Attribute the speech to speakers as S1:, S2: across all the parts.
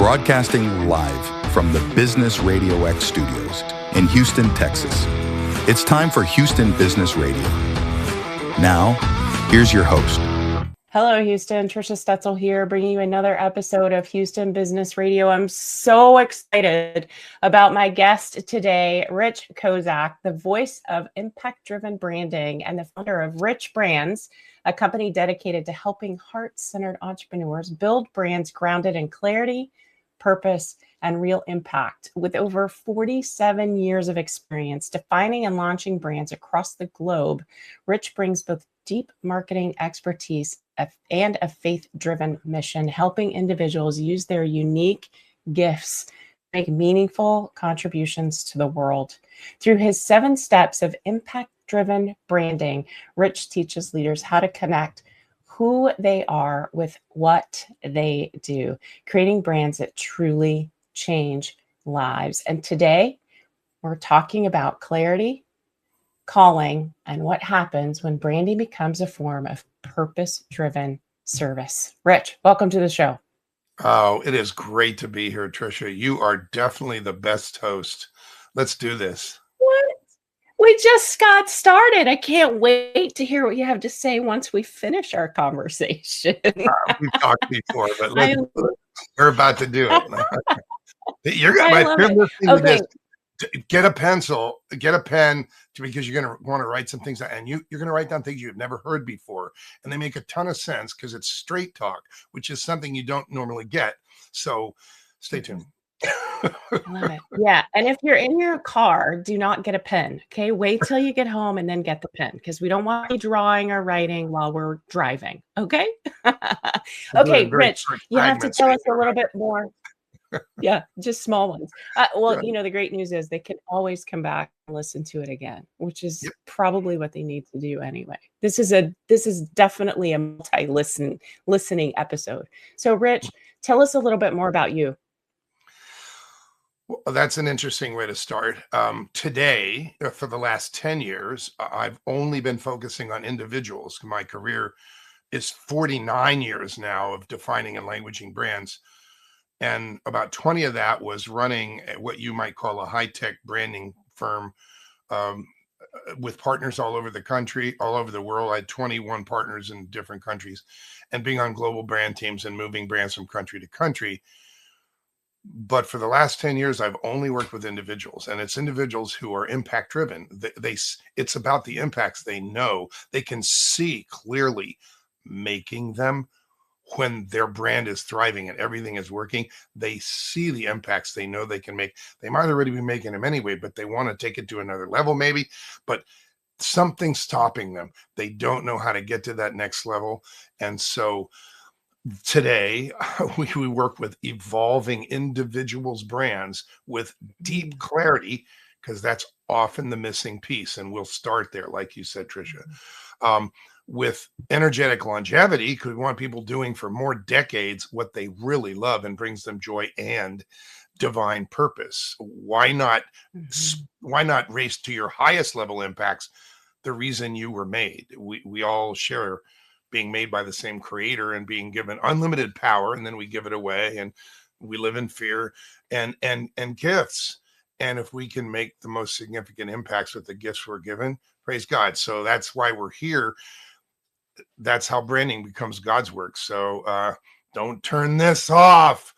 S1: broadcasting live from the Business Radio X studios in Houston, Texas. It's time for Houston Business Radio. Now, here's your host.
S2: Hello, Houston. Trisha Stetzel here, bringing you another episode of Houston Business Radio. I'm so excited about my guest today, Rich Kozak, the voice of impact-driven branding and the founder of RichBrands, a company dedicated to helping heart-centered entrepreneurs build brands grounded in clarity, purpose, and real impact. With over 47 years of experience defining and launching brands across the globe, Rich brings both deep marketing expertise and a faith-driven mission, helping individuals use their unique gifts to make meaningful contributions to the world. Through his 7 steps of impact-driven branding, Rich teaches leaders how to connect who they are with what they do, creating brands that truly change lives. And today, we're talking about clarity, calling, and what happens when branding becomes a form of purpose-driven service. Rich, welcome to the show.
S3: Oh, it is great to be here, Trisha. You are definitely the best host. Let's do this.
S2: What? We just got started. I can't wait to hear what you have to say once we finish our conversation.
S3: We've talked before, but we're about to do it. You're my favorite thing to this. Get a pencil, get a pen, because you're going to want to write some things down, and you're going to write down things you've never heard before, and they make a ton of sense because it's straight talk, which is something you don't normally get. So stay tuned.
S2: I love it. Yeah. And if you're in your car, do not get a pen. Okay. Wait till you get home and then get the pen, because we don't want you drawing or writing while we're driving. Okay. Okay, Rich, you have to tell us a little bit more. Yeah, just small ones. Well, you know, the great news is they can always come back and listen to it again, which is probably what they need to do anyway. This is definitely a listening episode. So, Rich, tell us a little bit more about you.
S3: Well, that's an interesting way to start. Today, for the last 10 years, I've only been focusing on individuals. My career is 49 years now of defining and languaging brands. And about 20 of that was running what you might call a high-tech branding firm with partners all over the country, all over the world. I had 21 partners in different countries, and being on global brand teams and moving brands from country to country. But for the last 10 years, I've only worked with individuals, and it's individuals who are impact-driven. It's about the impacts they know. They can see clearly making them. When their brand is thriving and everything is working, they see the impacts they know they can make. They might already be making them anyway, but they want to take it to another level maybe, but something's stopping them. They don't know how to get to that next level. And so today we work with evolving individuals' brands with deep clarity, because that's often the missing piece. And we'll start there, like you said, Trisha. With energetic longevity, because we want people doing for more decades what they really love and brings them joy and divine purpose. Why not race to your highest level impacts, the reason you were made? We all share being made by the same creator and being given unlimited power, and then we give it away, and we live in fear and gifts. And if we can make the most significant impacts with the gifts we're given, praise God. So that's why we're here. That's how branding becomes God's work. So don't turn this off.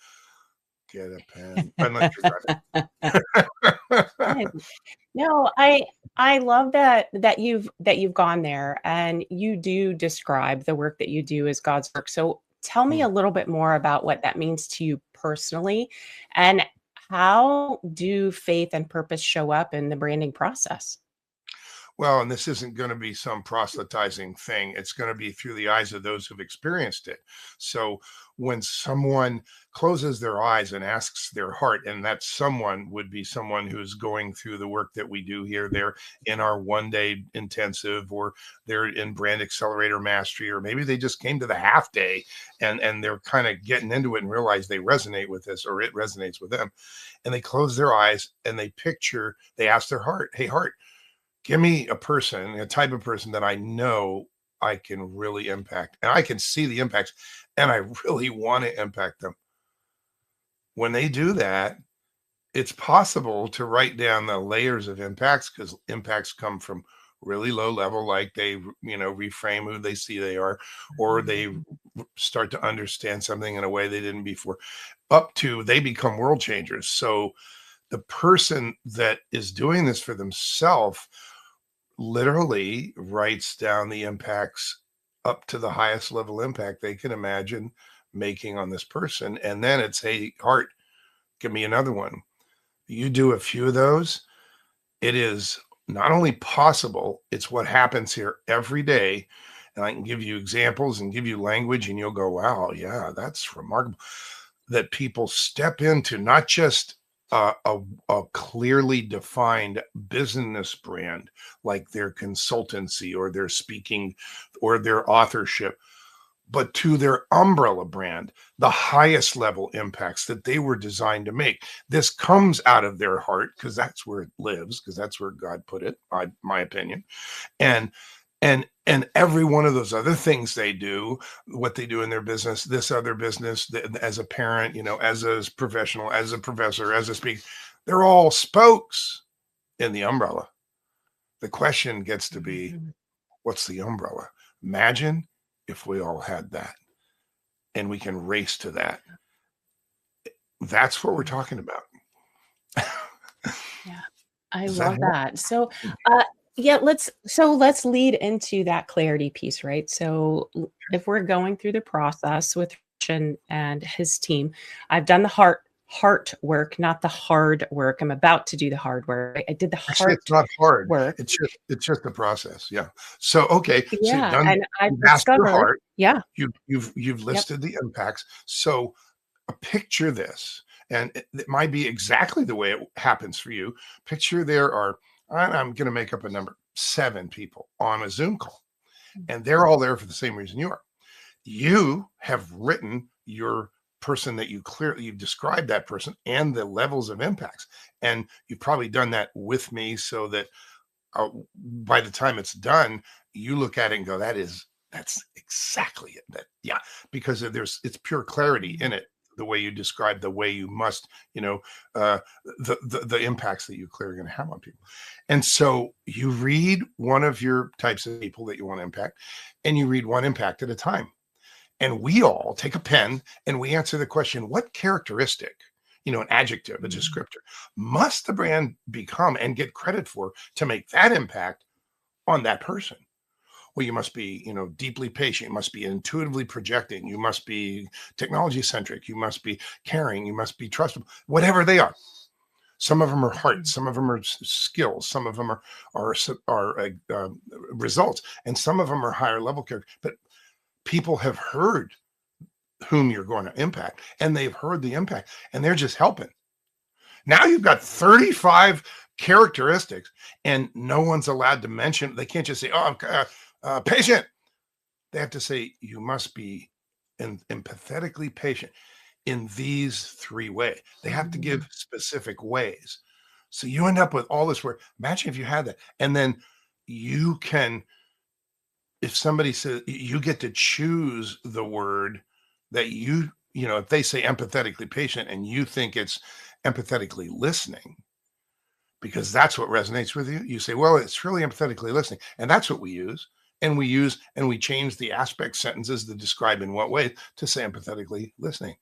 S3: Get a pen. Unless you're
S2: driving. No, I love that you've gone there, and you do describe the work that you do as God's work. So tell me a little bit more about what that means to you personally, and how do faith and purpose show up in the branding process?
S3: Well, and this isn't going to be some proselytizing thing. It's going to be through the eyes of those who've experienced it. So when someone closes their eyes and asks their heart, and that someone would be someone who's going through the work that we do here, they're in our one-day intensive, or they're in Brand Accelerator Mastery, or maybe they just came to the half day and they're kind of getting into it and realize they resonate with this, or it resonates with them. And they close their eyes and they ask their heart, hey, heart, give me a type of person that I know I can really impact, and I can see the impacts, and I really want to impact them. When they do that, it's possible to write down the layers of impacts, because impacts come from really low level, like they, reframe who they see they are, or they start to understand something in a way they didn't before, up to they become world changers. So the person that is doing this for themselves literally writes down the impacts up to the highest level impact they can imagine making on this person. And then it's, hey, heart, give me another one. You do a few of those, it is not only possible, it's what happens here every day. And I can give you examples and give you language, and you'll go, wow, yeah, that's remarkable. That people step into not just a clearly defined business brand, like their consultancy or their speaking or their authorship, but to their umbrella brand, the highest level impacts that they were designed to make. This comes out of their heart, because that's where it lives, because that's where God put it, my opinion. And every one of those other things they do, what they do in their business, this other business, as a parent, as a professional, as a professor, as a speaker, they're all spokes in the umbrella. The question gets to be, what's the umbrella? Imagine if we all had that, and we can race to that. That's what we're talking about.
S2: Yeah, I
S3: Does
S2: love
S3: help?
S2: that. So, yeah, let's lead into that clarity piece, right? So, if we're going through the process with Rich and his team, I've done the heart work, not the hard work. I'm about to do the hard work. I did the
S3: Actually, it's
S2: heart
S3: not hard.
S2: work.
S3: It's just the process. Yeah. So, okay. So
S2: Yeah, and I've
S3: you've asked your
S2: discovered,
S3: heart.
S2: yeah,
S3: You've
S2: yep.
S3: listed the impacts. So picture this, and it might be exactly the way it happens for you. Picture there are, I'm going to make up a number, 7 people on a Zoom call, and they're all there for the same reason you are. You have written your person that you've described that person and the levels of impacts, and you've probably done that with me, so that by the time it's done, you look at it and go, that's exactly it. Yeah, because it's pure clarity in it. The way you describe the way you must, the impacts that you clearly going to have on people. And so you read one of your types of people that you want to impact, and you read one impact at a time. And we all take a pen and we answer the question, what characteristic, an adjective, a descriptor, must the brand become and get credit for to make that impact on that person? Well, you must be, deeply patient. You must be intuitively projecting. You must be technology centric. You must be caring. You must be trustable, whatever they are. Some of them are heart. Some of them are skills. Some of them are results. And some of them are higher level character. But people have heard whom you're going to impact, and they've heard the impact, and they're just helping. Now you've got 35 characteristics, and no one's allowed to mention. They can't just say, "Oh, I'm patient." They have to say, "You must be empathetically patient in these 3 ways." They have to give specific ways. So you end up with all this work. Imagine if you had that, and then you can. If somebody says, you get to choose the word that if they say empathetically patient and you think it's empathetically listening, because that's what resonates with you, you say, well, it's really empathetically listening. And that's what we use. And we change the aspect sentences that describe in what way to say empathetically listening.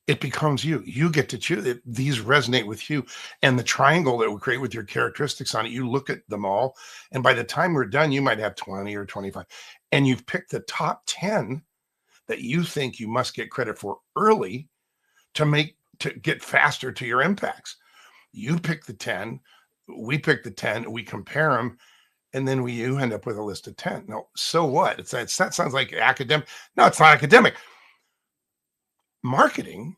S3: It becomes you. You get to choose it. These resonate with you. And the triangle that we create with your characteristics on it, you look at them all. And by the time we're done, you might have 20 or 25. And you've picked the top 10 that you think you must get credit for early to get faster to your impacts. You pick the 10, we pick the 10, we compare them, and then you end up with a list of 10. Now, so what? That sounds like academic. No, it's not academic. Marketing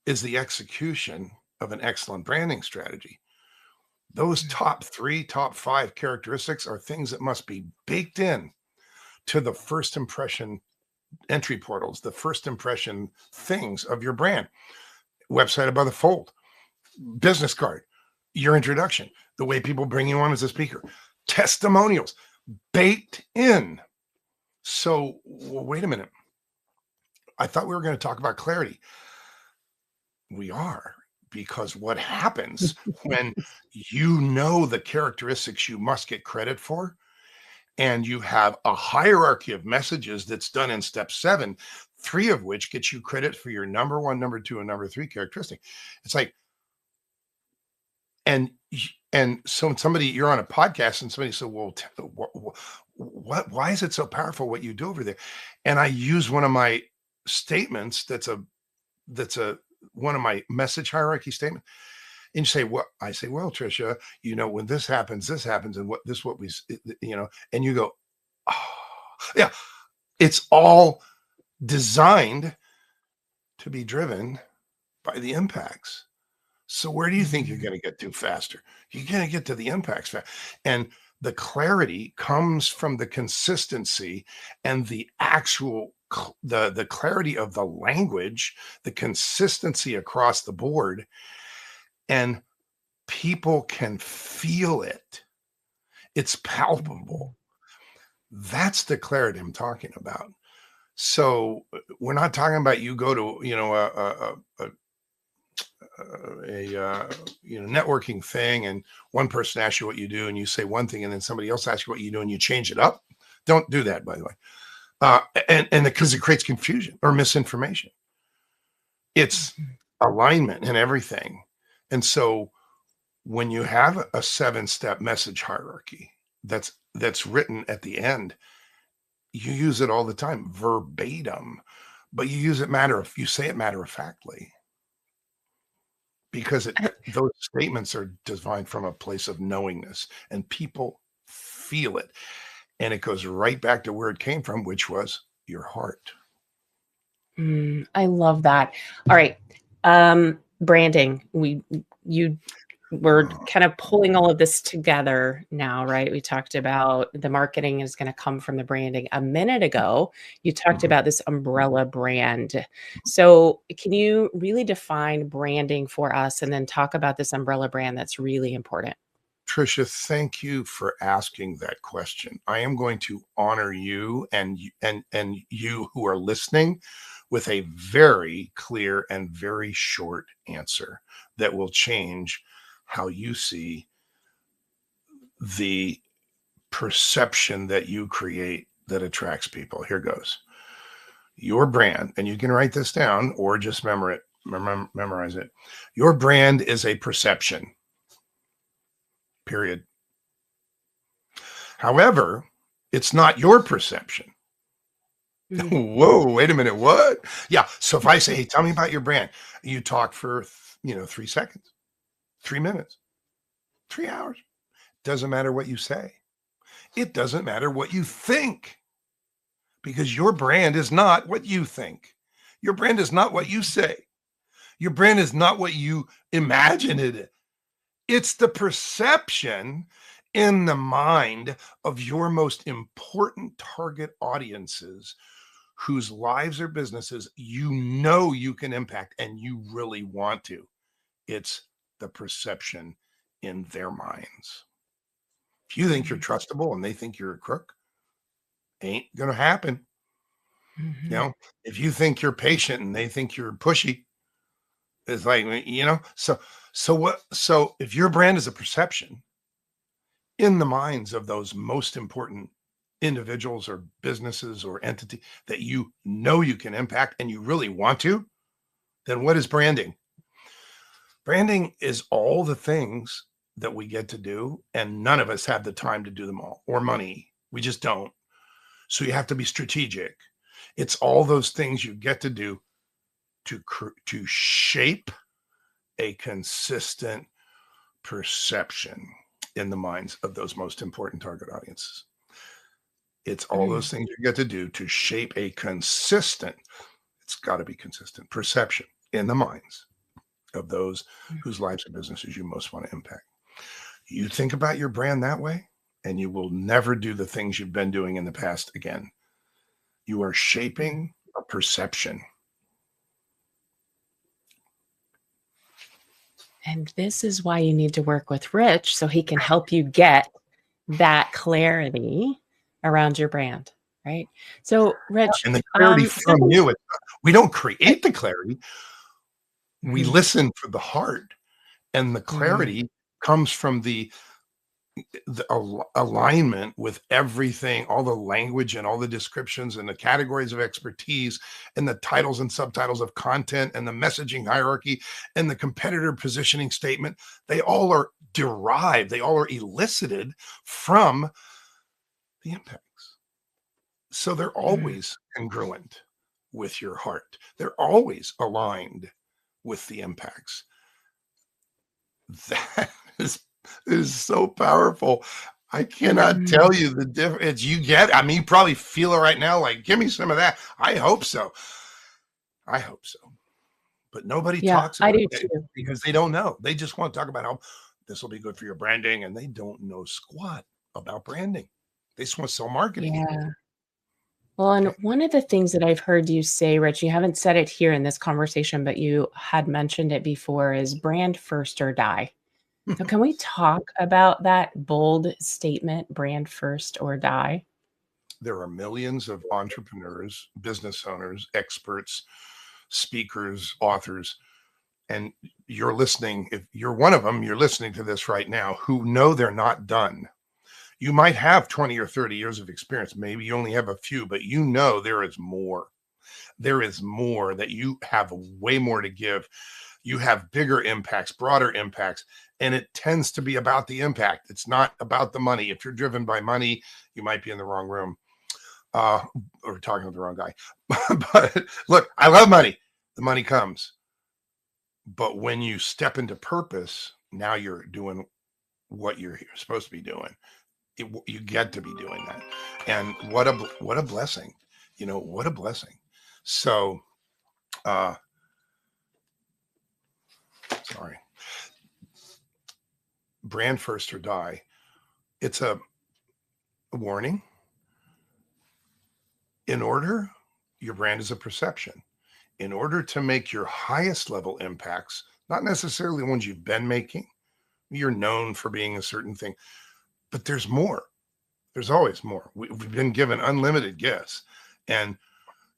S3: is the execution of an excellent branding strategy. Those top 3, top 5 characteristics are things that must be baked in to the first impression entry portals, the first impression things of your brand. Website above the fold, business card, your introduction, the way people bring you on as a speaker, testimonials, baked in. So, wait a minute. I thought we were going to talk about clarity. We are, because what happens when you know the characteristics you must get credit for, and you have a hierarchy of messages that's done in step 7, 3 of which get you credit for your number 1, number 2, and number 3 characteristic. It's like, and so when somebody, you're on a podcast and somebody said, well, why is it so powerful what you do over there? And I use one of my statements that's one of my message hierarchy statements. And you say, well, I say, well, Trisha, when this happens, and what we, and you go, oh, yeah, it's all designed to be driven by the impacts. So where do you think you're going to get to faster? You're going to get to the impacts fast. And the clarity comes from the consistency and the actual, the clarity of the language, the consistency across the board. And people can feel it. It's palpable. That's the clarity I'm talking about. So we're not talking about you go to, a networking thing, and one person asks you what you do and you say one thing, and then somebody else asks you what you do and you change it up. Don't do that, by the way. And because it creates confusion or misinformation. It's alignment and everything. And so when you have a 7-step message hierarchy that's written at the end, you use it all the time, verbatim, but you say it matter of factly, because those statements are designed from a place of knowingness, and people feel it. And it goes right back to where it came from, which was your heart.
S2: I love that. All right. Branding. We're kind of pulling all of this together now, right? We talked about the marketing is going to come from the branding. A minute ago, you talked about this umbrella brand. So can you really define branding for us and then talk about this umbrella brand that's really important?
S3: Trisha, thank you for asking that question. I am going to honor you and you who are listening with a very clear and very short answer that will change how you see the perception that you create that attracts people. Here goes. Your brand, and you can write this down or just memorize it. Your brand is a perception. Period. However, it's not your perception. Whoa, wait a minute. What? Yeah. So if I say, hey, tell me about your brand, you talk for, 3 seconds, 3 minutes, 3 hours. Doesn't matter what you say. It doesn't matter what you think, because your brand is not what you think. Your brand is not what you say. Your brand is not what you imagine it. It's the perception in the mind of your most important target audiences whose lives or businesses you can impact and you really want to. It's the perception in their minds. If you think you're trustable and they think you're a crook, ain't gonna happen. If you think you're patient and they think you're pushy, it's like, so if your brand is a perception in the minds of those most important individuals or businesses or entity that you can impact and you really want to, then what is branding? Branding is all the things that we get to do, and none of us have the time to do them all, or money. We just don't. So you have to be strategic. It's all those things you get to do to shape a consistent perception in the minds of those most important target audiences. It's all those things you get to do to shape a consistent, it's got to be consistent perception in the minds of those whose lives and businesses you most want to impact. You think about your brand that way, and you will never do the things you've been doing in the past again. You are shaping a perception.
S2: And this is why you need to work with Rich, so he can help you get that clarity around your brand, right? So, Rich,
S3: and the clarity from you. We don't create the clarity. We listen for the heart, and the clarity comes from the alignment with everything, all the language and all the descriptions and the categories of expertise and the titles and subtitles of content and the messaging hierarchy and the competitor positioning statement. They all are derived, they all are elicited from the impacts. So they're always congruent with your heart. They're always aligned with the impacts. That is so powerful. I cannot tell you the difference you get. I mean, you probably feel it right now, like, give me some of that. I hope so. I hope so. But nobody talks about it because they don't know. They just want to talk about how this will be good for your branding, and they don't know squat about branding. They just want to sell marketing.
S2: Yeah. Well, and one of the things that I've heard you say, Rich, you haven't said it here in this conversation, but you had mentioned it before, is brand first or die. So can we talk about that bold statement, brand first or die?
S3: There are millions of entrepreneurs, business owners, experts, speakers, authors, and you're listening. If you're one of them, you're listening to this right now, who know they're not done. You might have 20 or 30 years of experience. Maybe you only have a few, but you know there is more. There is more, that you have way more to give. You have bigger impacts, broader impacts, and it tends to be about the impact. It's not about the money. If you're driven by money, you might be in the wrong room or talking to the wrong guy. But look, I love money. The money comes. But when you step into purpose, now you're doing what you're supposed to be doing. You get to be doing that. And what a blessing. You know, what a blessing. So, sorry. Brand first or die. It's a warning. In order, your brand is a perception. In order to make your highest level impacts, not necessarily the ones you've been making, you're known for being a certain thing, but there's more. There's always more. We've been given unlimited gifts, and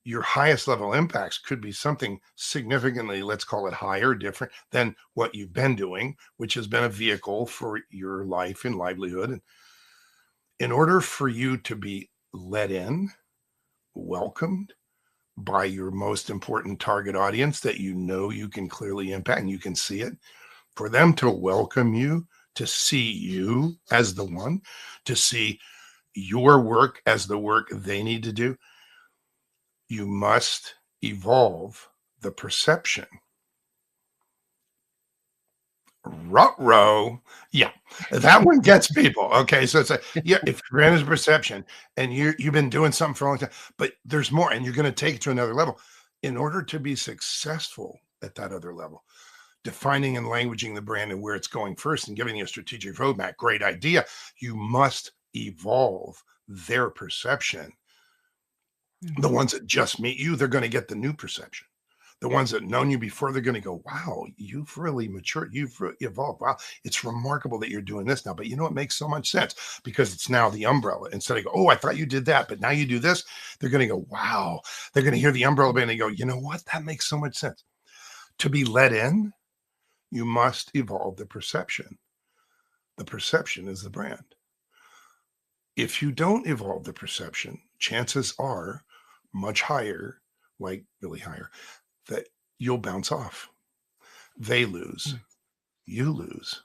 S3: your highest level impacts could be something significantly, let's call it higher, different than what you've been doing, which has been a vehicle for your life and livelihood. And in order for you to be let in, welcomed by your most important target audience that you know you can clearly impact and you can see it, for them to welcome you, to see you as the one, to see your work as the work they need to do, you must evolve the perception. Ruh-roh. Yeah, that one gets people. Okay, so it's like, yeah, if brand is perception and you've been doing something for a long time, but there's more, and you're going to take it to another level. In order to be successful at that other level, defining and languaging the brand and where it's going first and giving you a strategic roadmap, great idea. You must evolve their perception. The ones that just meet you, they're going to get the new perception. The ones that known you before, they're going to go, wow, you've really matured. You've evolved. Wow, it's remarkable that you're doing this now. But you know, it makes so much sense because it's now the umbrella. Instead of go, oh, I thought you did that, but now you do this. They're going to go, wow. They're going to hear the umbrella band and go, you know what? That makes so much sense. To be let in, you must evolve the perception. The perception is the brand. If you don't evolve the perception, chances are much higher, like really higher, that you'll bounce off. They lose, you lose,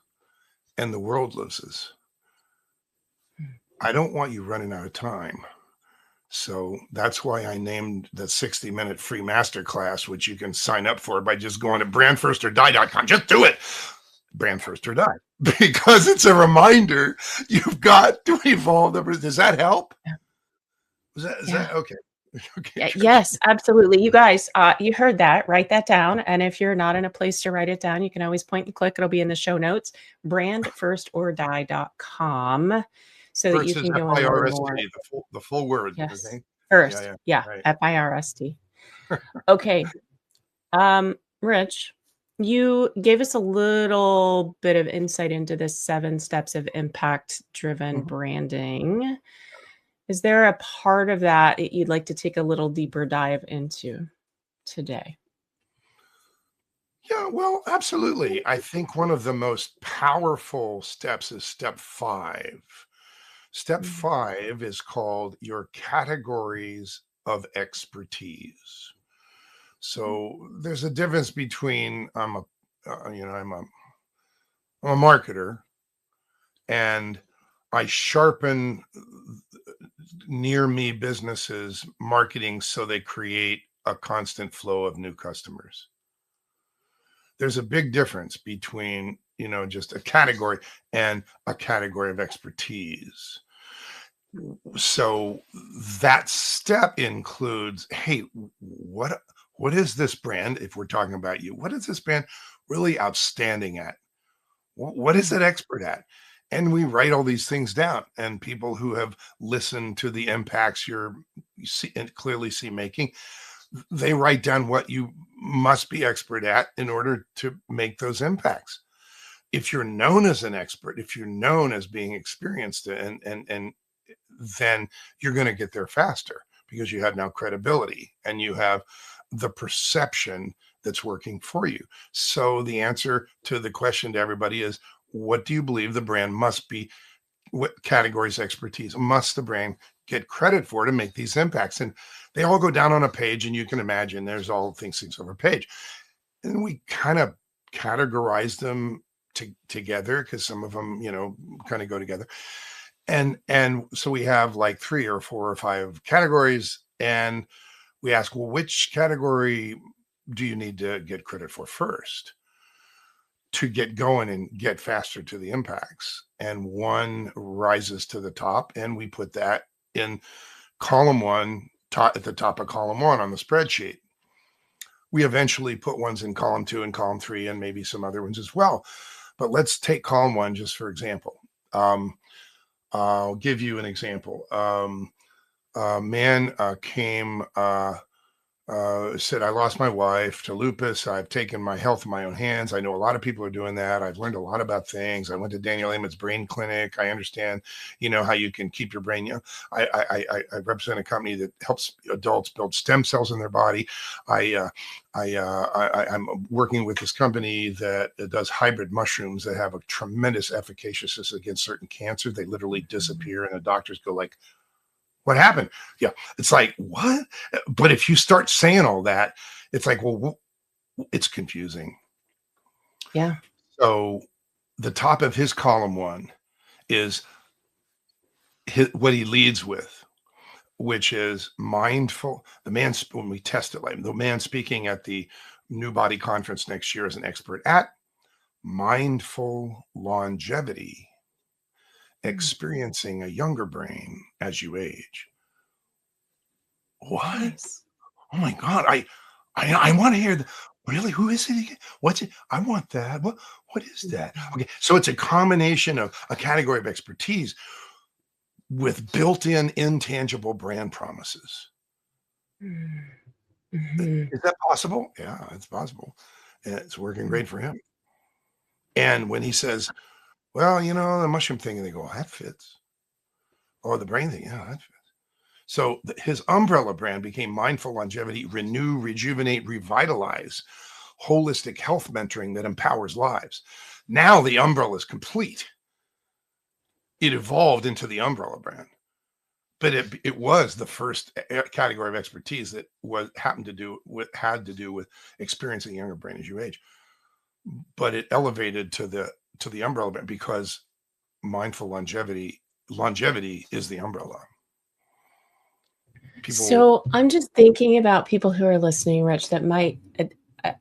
S3: and the world loses. I don't want you running out of time. So that's why I named the 60-minute free masterclass, which you can sign up for by just going to brandfirstorDie.com. Just do it. Brand first or die. Because it's a reminder you've got to evolve the. Does that help? Is that okay? Okay.
S2: Yes, absolutely. You guys, you heard that. Write that down. And if you're not in a place to write it down, you can always point and click. It'll be in the show notes. brandfirstorDie.com. So that you can go and learn more.
S3: The full word.
S2: Yes.
S3: Okay?
S2: First. Yeah. Right. FIRST. Okay. Rich, you gave us a little bit of insight into the 7 steps of impact-driven branding. Is there a part of that you'd like to take a little deeper dive into today?
S3: Yeah, well, absolutely. I think one of the most powerful steps is step 5. Step
S2: Mm,
S3: 5 is called your categories of expertise. So there's a difference between I'm a marketer, and I sharpen near me businesses marketing so they create a constant flow of new customers. There's a big difference between, just a category and a category of expertise. So that step includes, hey, what is this brand, if we're talking about you, what is this brand really outstanding at? What is it expert at? And we write all these things down. And people who have listened to the impacts you see and clearly see making, they write down what you must be expert at in order to make those impacts. If you're known as an expert, if you're known as being experienced, and then you're going to get there faster because you have now credibility and you have the perception that's working for you. So the answer to the question to everybody is, what do you believe the brand must be? What categories expertise must the brand get credit for to make these impacts? And they all go down on a page, and you can imagine there's all things over a page. And we kind of categorize them together because some of them, kind of go together. And so we have like 3 or 4 or 5 categories, and we ask, well, which category do you need to get credit for first to get going and get faster to the impacts? And one rises to the top, and we put that in column 1, at the top of column 1 on the spreadsheet. We eventually put ones in column 2 and column 3, and maybe some other ones as well. But let's take column 1 just for example. I'll give you an example. A man came, said, I lost my wife to lupus. I've taken my health in my own hands. I know a lot of people are doing that. I've learned a lot about things. I went to Daniel Amen's brain clinic. I understand, how you can keep your brain young. I represent a company that helps adults build stem cells in their body. I'm working with this company that does hybrid mushrooms that have a tremendous efficaciousness against certain cancers. They literally disappear, and the doctors go like, what happened? Yeah. It's like, what? But if you start saying all that, it's like, well, it's confusing.
S2: Yeah.
S3: So the top of his column 1 is what he leads with, which is mindful. The man, when we test it, like the man speaking at the New Body Conference next year is an expert at mindful longevity, experiencing a younger brain as you age. What?
S2: Nice.
S3: Oh my God. I want to hear really, who is it again? What's it? I want that. What is that? Okay. So it's a combination of a category of expertise with built-in intangible brand promises.
S2: Mm-hmm.
S3: Is that possible? Yeah, it's possible. And it's working great for him. And when he says, well, the mushroom thing, and they go, that fits. Or the brain thing, yeah, that fits. So his umbrella brand became Mindful Longevity, Renew, Rejuvenate, Revitalize, holistic health mentoring that empowers lives. Now the umbrella is complete. It evolved into the umbrella brand, but it was the first category of expertise that had to do with experiencing a younger brain as you age. But it elevated to the umbrella brand because Mindful Longevity is the umbrella.
S2: So I'm just thinking about people who are listening, Rich, that might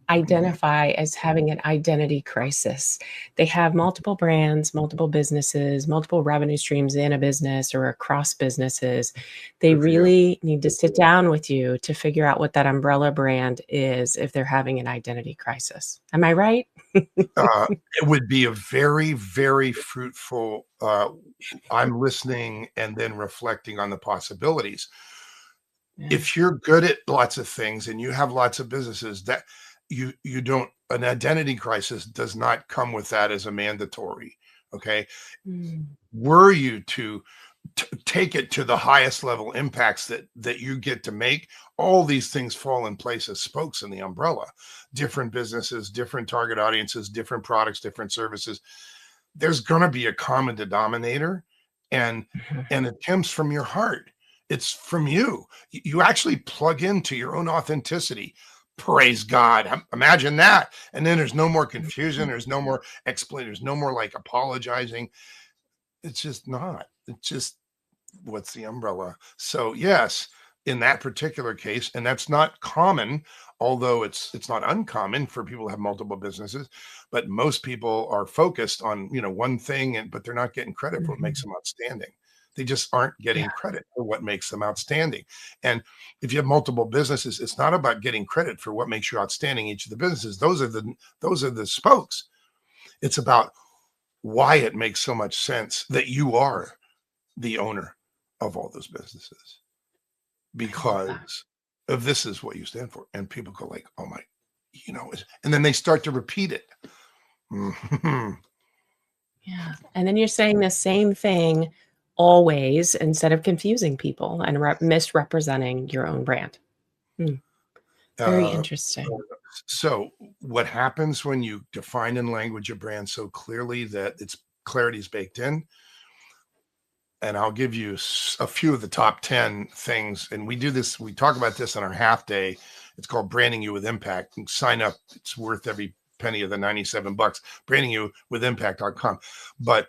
S2: identify as having an identity crisis. They have multiple brands, multiple businesses, multiple revenue streams in a business or across businesses. They really need to sit down with you to figure out what that umbrella brand is if they're having an identity crisis. Am I right?
S3: It would be a very, very fruitful, I'm listening and then reflecting on the possibilities. Yeah. If you're good at lots of things and you have lots of businesses, that you don't, an identity crisis does not come with that as a mandatory. Okay. Were you to take it to the highest level impacts that you get to make, all these things fall in place as spokes in the umbrella. Different businesses, different target audiences, different products, different services. There's going to be a common denominator, and it comes from your heart. It's from you. You actually plug into your own authenticity. Praise God. Imagine that. And then there's no more confusion. There's no more explain. There's no more like apologizing. It's just not. It's just, what's the umbrella? So yes, in that particular case, and that's not common, although it's not uncommon for people to have multiple businesses, but most people are focused on, one thing, but they're not getting credit for what makes them outstanding. They just aren't getting credit for what makes them outstanding. And if you have multiple businesses, it's not about getting credit for what makes you outstanding. Each of the businesses, those are the spokes. It's about why it makes so much sense that you are the owner of all those businesses, because of this is what you stand for. And people go like, oh my, and then they start to repeat it.
S2: Yeah. And then you're saying the same thing always instead of confusing people and misrepresenting your own brand. Very interesting.
S3: So what happens when you define and language a brand so clearly that its clarity is baked in? And I'll give you a few of the top 10 things. And we talk about this on our half day. It's called Branding You with Impact. And sign up. It's worth every penny of the $97, brandingyouwithimpact.com. But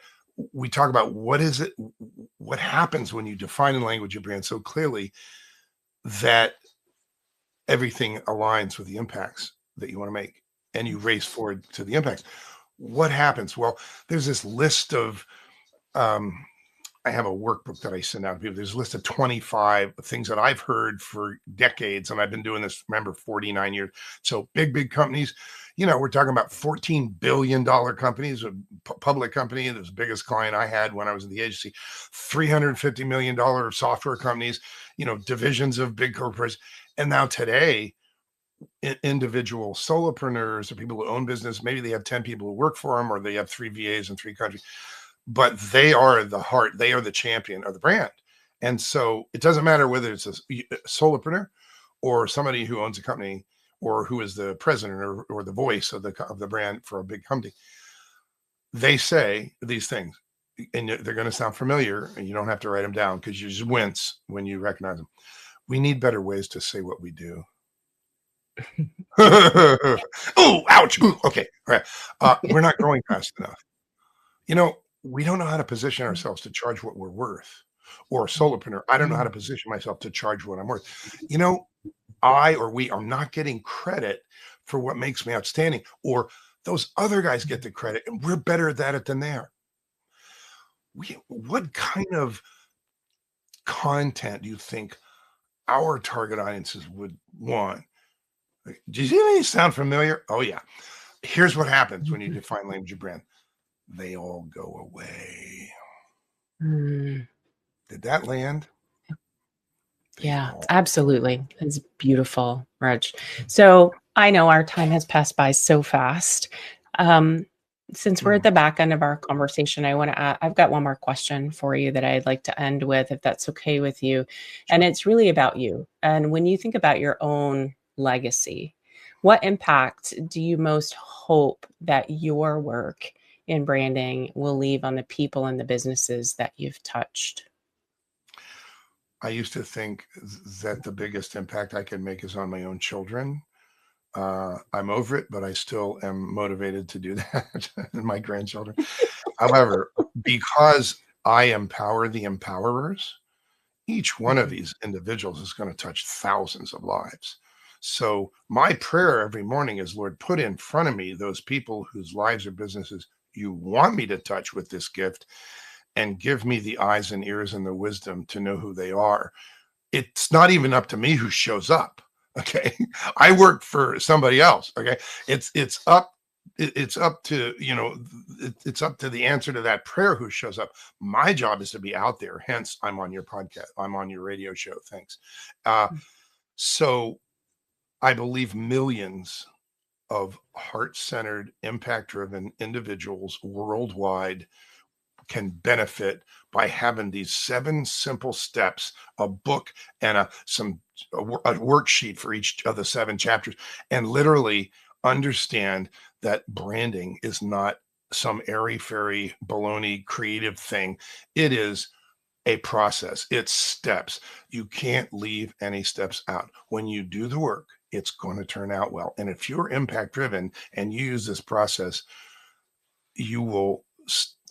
S3: we talk about what happens when you define and language your brand so clearly that everything aligns with the impacts that you want to make, and you race forward to the impacts. What happens? Well, there's this list of, I have a workbook that I send out to people. There's a list of 25 things that I've heard for decades, and I've been doing this, remember, 49 years. So big companies, we're talking about $14 billion companies, a public company. It was the biggest client I had when I was in the agency, $350 million software companies, divisions of big corporations. And now today, individual solopreneurs or people who own business, maybe they have 10 people who work for them, or they have 3 VAs in 3 countries, but they are the heart, they are the champion of the brand. And so it doesn't matter whether it's a solopreneur or somebody who owns a company or who is the president or the voice of the brand for a big company. They say these things, and they're going to sound familiar, and you don't have to write them down because you just wince when you recognize them. We need better ways to say what we do. Oh, ouch. Ooh, okay. All right. We're not growing fast enough. We don't know how to position ourselves to charge what we're worth. Or a solopreneur, I don't know how to position myself to charge what I'm worth. We are not getting credit for what makes me outstanding, or those other guys get the credit and we're better at it than they are. What kind of content do you think our target audiences would want? Do you see any sound familiar? Oh yeah. Here's what happens when you define language of brand. They all go away. Did that land?
S2: Yeah, absolutely. It's beautiful, Rich. So I know our time has passed by so fast. Since we're at the back end of our conversation, I've got one more question for you that I'd like to end with, if that's okay with you. And it's really about you. And when you think about your own legacy, what impact do you most hope that your work in branding will leave on the people and the businesses that you've touched?
S3: I used to think that the biggest impact I can make is on my own children. I'm over it, but I still am motivated to do that and my grandchildren. However, because I empower the empowerers, each one of these individuals is going to touch thousands of lives. So my prayer every morning is, Lord, put in front of me those people whose lives or businesses you want me to touch with this gift, and give me the eyes and ears and the wisdom to know who they are. It's not even up to me who shows up. Okay. I work for somebody else. Okay. It's up to, it's up to the answer to that prayer who shows up. My job is to be out there. Hence I'm on your podcast. I'm on your radio show. Thanks. So I believe millions of heart-centered, impact-driven individuals worldwide can benefit by having these 7 simple steps, a book, and a worksheet for each of the 7 chapters, and literally understand that branding is not some airy-fairy baloney creative thing. It is a process. It's steps. You can't leave any steps out. When you do the work, it's going to turn out well. And if you're impact driven and you use this process, you will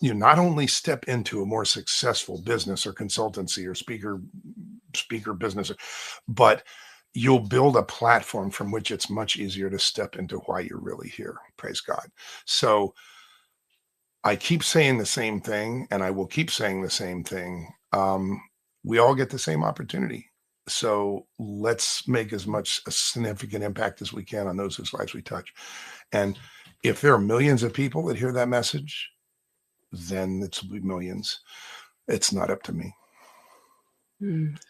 S3: not only step into a more successful business or consultancy or speaker business, but you'll build a platform from which it's much easier to step into why you're really here. Praise God. So I keep saying the same thing, and I will keep saying the same thing. We all get the same opportunity. So let's make as much a significant impact as we can on those whose lives we touch. And if there are millions of people that hear that message, then it's millions. It's not up to me.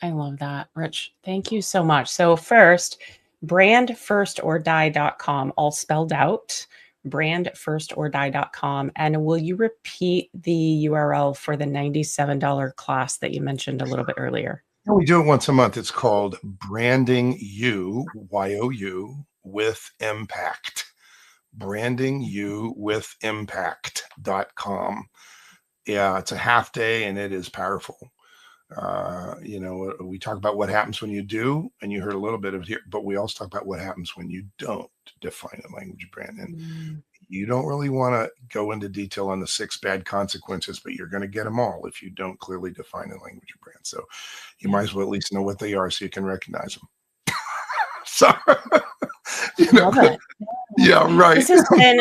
S2: I love that, Rich. Thank you so much. So first, brandfirstorDie.com, all spelled out, brandfirstorDie.com. And will you repeat the URL for the $97 class that you mentioned a little bit earlier?
S3: We do it once a month. It's called Branding You, Y-O-U, with Impact. Branding You with Impact.com. Yeah, it's a half day and it is powerful. We talk about what happens when you do, and you heard a little bit of it here, but we also talk about what happens when you don't define a language brand. And you don't really want to go into detail on the 6 bad consequences, but you're going to get them all if you don't clearly define a language brand. So you might as well at least know what they are so you can recognize them. So,
S2: Love it.
S3: Yeah, right.
S2: This has been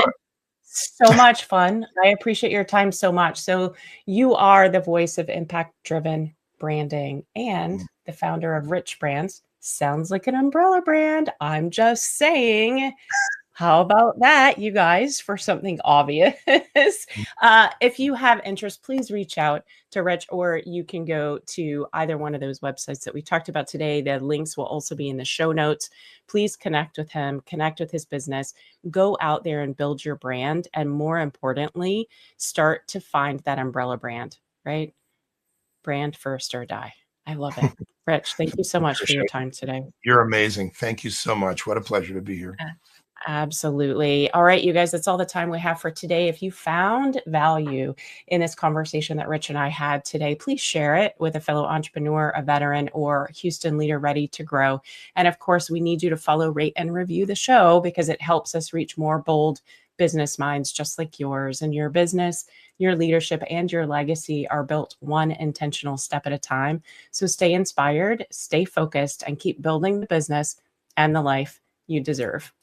S2: so much fun. I appreciate your time so much. So you are the voice of impact-driven branding and the founder of RichBrands. Sounds like an umbrella brand. I'm just saying. How about that, you guys, for something obvious? If you have interest, please reach out to Rich, or you can go to either one of those websites that we talked about today. The links will also be in the show notes. Please connect with him, connect with his business, go out there and build your brand. And more importantly, start to find that umbrella brand, right? Brand first or die. I love it. Rich, thank you so much for your time today.
S3: You're amazing. Thank you so much. What a pleasure to be here.
S2: Absolutely. All right, you guys, that's all the time we have for today. If you found value in this conversation that Rich and I had today, please share it with a fellow entrepreneur, a veteran, or Houston leader ready to grow. And of course, we need you to follow, rate, and review the show because it helps us reach more bold business minds just like yours. And your business, your leadership, and your legacy are built one intentional step at a time. So stay inspired, stay focused, and keep building the business and the life you deserve.